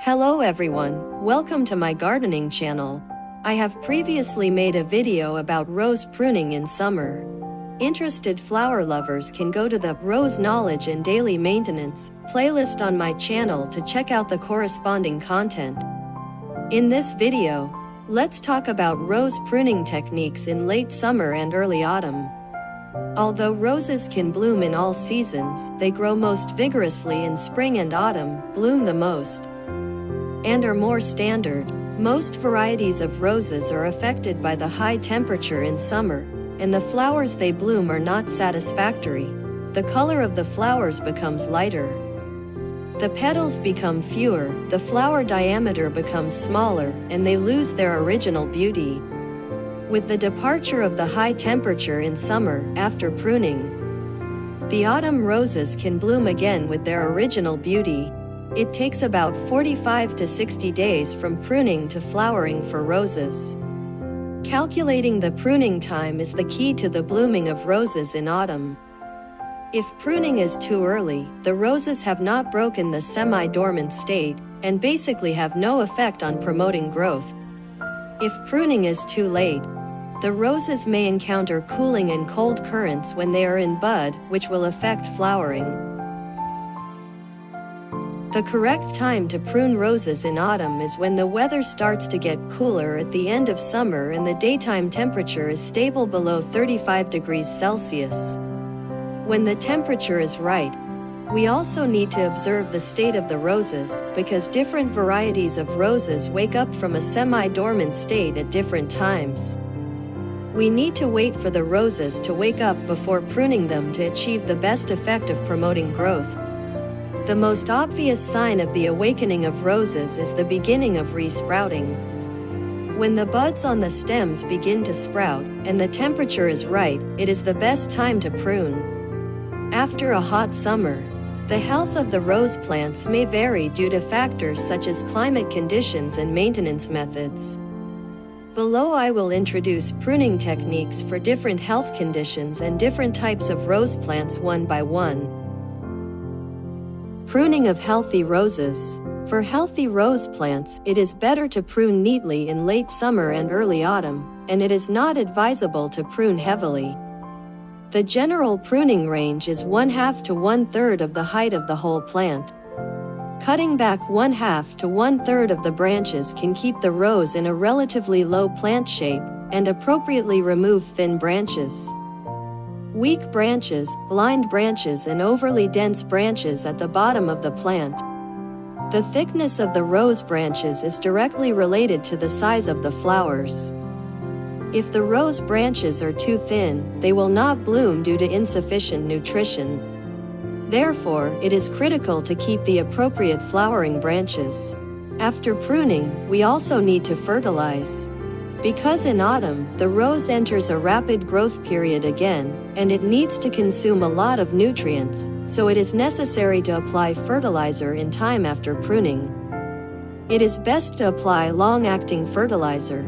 Hello everyone, welcome to my gardening channel. I have previously made a video about rose pruning in summer. Interested flower lovers can go to the Rose Knowledge and Daily Maintenance playlist on my channel to check out the corresponding content. In this video, let's talk about rose pruning techniques in late summer and early autumn. Although roses can bloom in all seasons, they grow most vigorously in spring and autumn, bloom the most, and are more standard. Most varieties of roses are affected by the high temperature in summer, and the flowers they bloom are not satisfactory. The color of the flowers becomes lighter. The petals become fewer, the flower diameter becomes smaller, and they lose their original beauty. With the departure of the high temperature in summer, after pruning, the autumn roses can bloom again with their original beauty. It takes about 45 to 60 days from pruning to flowering for roses. Calculating the pruning time is the key to the blooming of roses in autumn. If pruning is too early, the roses have not broken the semi-dormant state, and basically have no effect on promoting growth. If pruning is too late, the roses may encounter cooling and cold currents when they are in bud, which will affect flowering. The correct time to prune roses in autumn is when the weather starts to get cooler at the end of summer and the daytime temperature is stable below 35 degrees Celsius. When the temperature is right, we also need to observe the state of the roses, because different varieties of roses wake up from a semi-dormant state at different times. We need to wait for the roses to wake up before pruning them to achieve the best effect of promoting growth. The most obvious sign of the awakening of roses is the beginning of resprouting. When the buds on the stems begin to sprout, and the temperature is right, it is the best time to prune. After a hot summer, the health of the rose plants may vary due to factors such as climate conditions and maintenance methods. Below I will introduce pruning techniques for different health conditions and different types of rose plants one by one. Pruning of healthy roses. For healthy rose plants, it is better to prune neatly in late summer and early autumn, and it is not advisable to prune heavily. The general pruning range is 1/2 to 1/3 of the height of the whole plant. Cutting back 1/2 to 1/3 of the branches can keep the rose in a relatively low plant shape, and appropriately remove thin branches. Weak branches, blind branches and overly dense branches at the bottom of the plant. The thickness of the rose branches is directly related to the size of the flowers. If the rose branches are too thin, they will not bloom due to insufficient nutrition. Therefore, it is critical to keep the appropriate flowering branches. After pruning, we also need to fertilize. Because in autumn, the rose enters a rapid growth period again, and it needs to consume a lot of nutrients, so it is necessary to apply fertilizer in time after pruning. It is best to apply long-acting fertilizer.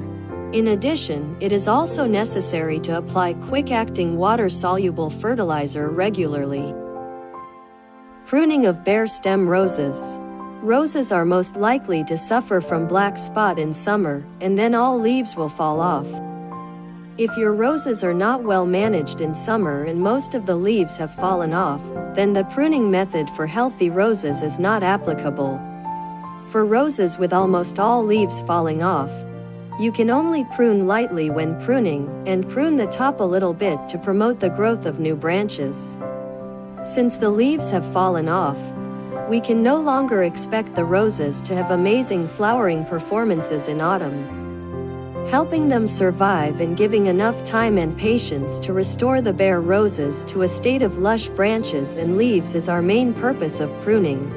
In addition, it is also necessary to apply quick-acting water-soluble fertilizer regularly. Pruning of bare stem roses. Roses are most likely to suffer from black spot in summer, and then all leaves will fall off. If your roses are not well managed in summer and most of the leaves have fallen off, then the pruning method for healthy roses is not applicable. For roses with almost all leaves falling off, you can only prune lightly when pruning, and prune the top a little bit to promote the growth of new branches. Since the leaves have fallen off, we can no longer expect the roses to have amazing flowering performances in autumn. Helping them survive and giving enough time and patience to restore the bare roses to a state of lush branches and leaves is our main purpose of pruning.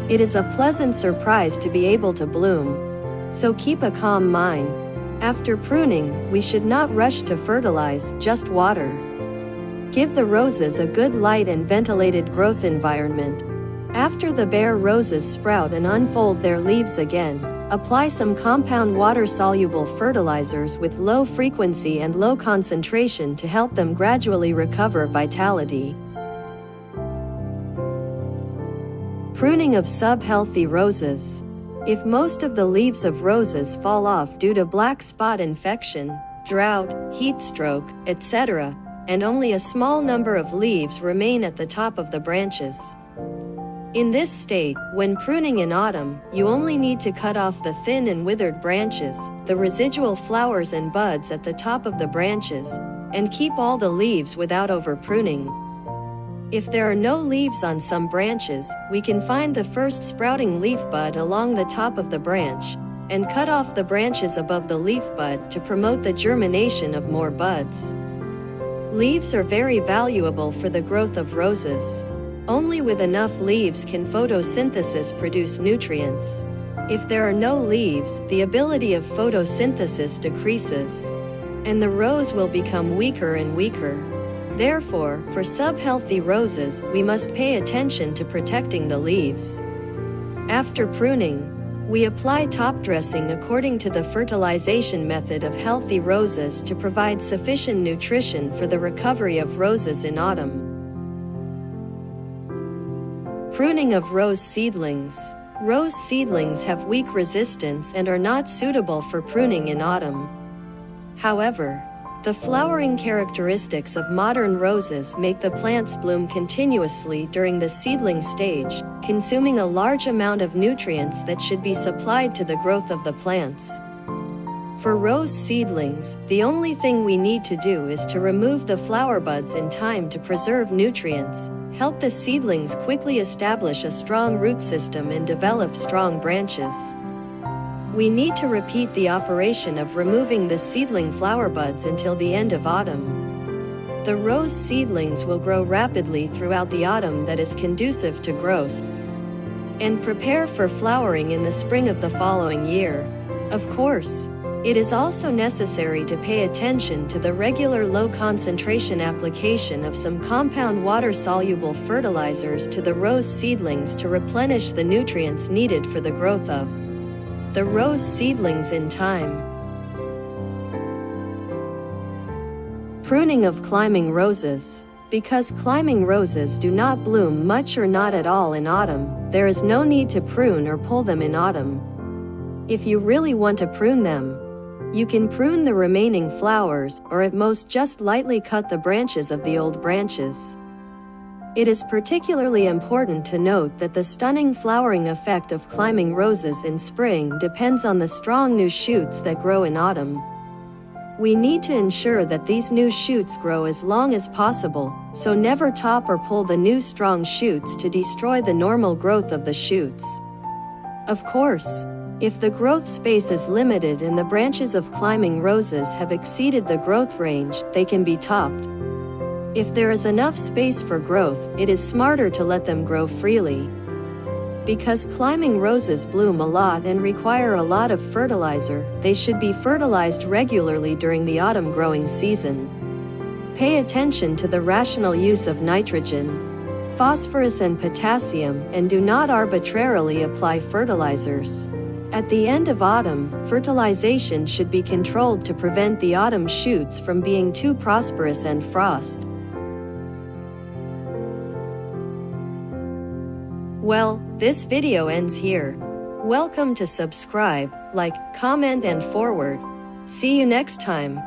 It is a pleasant surprise to be able to bloom. So keep a calm mind. After pruning, we should not rush to fertilize, just water. Give the roses a good light and ventilated growth environment. After the bare roses sprout and unfold their leaves again, apply some compound water-soluble fertilizers with low frequency and low concentration to help them gradually recover vitality. Pruning of sub-healthy roses. If most of the leaves of roses fall off due to black spot infection, drought, heat stroke, etc., and only a small number of leaves remain at the top of the branches. In this state, when pruning in autumn, you only need to cut off the thin and withered branches, the residual flowers and buds at the top of the branches, and keep all the leaves without over-pruning. If there are no leaves on some branches, we can find the first sprouting leaf bud along the top of the branch, and cut off the branches above the leaf bud to promote the germination of more buds. Leaves are very valuable for the growth of roses. Only with enough leaves can photosynthesis produce nutrients. If there are no leaves, the ability of photosynthesis decreases, and the rose will become weaker and weaker. Therefore, for sub-healthy roses, we must pay attention to protecting the leaves. After pruning, we apply top dressing according to the fertilization method of healthy roses to provide sufficient nutrition for the recovery of roses in autumn. Pruning of rose seedlings. Rose seedlings have weak resistance and are not suitable for pruning in autumn. However, the flowering characteristics of modern roses make the plants bloom continuously during the seedling stage, consuming a large amount of nutrients that should be supplied to the growth of the plants. For rose seedlings, the only thing we need to do is to remove the flower buds in time to preserve nutrients, help the seedlings quickly establish a strong root system and develop strong branches. We need to repeat the operation of removing the seedling flower buds until the end of autumn. The rose seedlings will grow rapidly throughout the autumn that is conducive to growth, and prepare for flowering in the spring of the following year. Of course, it is also necessary to pay attention to the regular low-concentration application of some compound water-soluble fertilizers to the rose seedlings to replenish the nutrients needed for the growth of the rose seedlings in time. Pruning of climbing roses. Because climbing roses do not bloom much or not at all in autumn, there is no need to prune or pull them in autumn. If you really want to prune them, you can prune the remaining flowers, or at most just lightly cut the branches of the old branches. It is particularly important to note that the stunning flowering effect of climbing roses in spring depends on the strong new shoots that grow in autumn. We need to ensure that these new shoots grow as long as possible, so never top or pull the new strong shoots to destroy the normal growth of the shoots. Of course, if the growth space is limited and the branches of climbing roses have exceeded the growth range, they can be topped. If there is enough space for growth, it is smarter to let them grow freely. Because climbing roses bloom a lot and require a lot of fertilizer, they should be fertilized regularly during the autumn growing season. Pay attention to the rational use of nitrogen, phosphorus and potassium, and do not arbitrarily apply fertilizers. At the end of autumn, fertilization should be controlled to prevent the autumn shoots from being too prosperous and frost. Well, this video ends here. Welcome to subscribe, like, comment and forward. See you next time.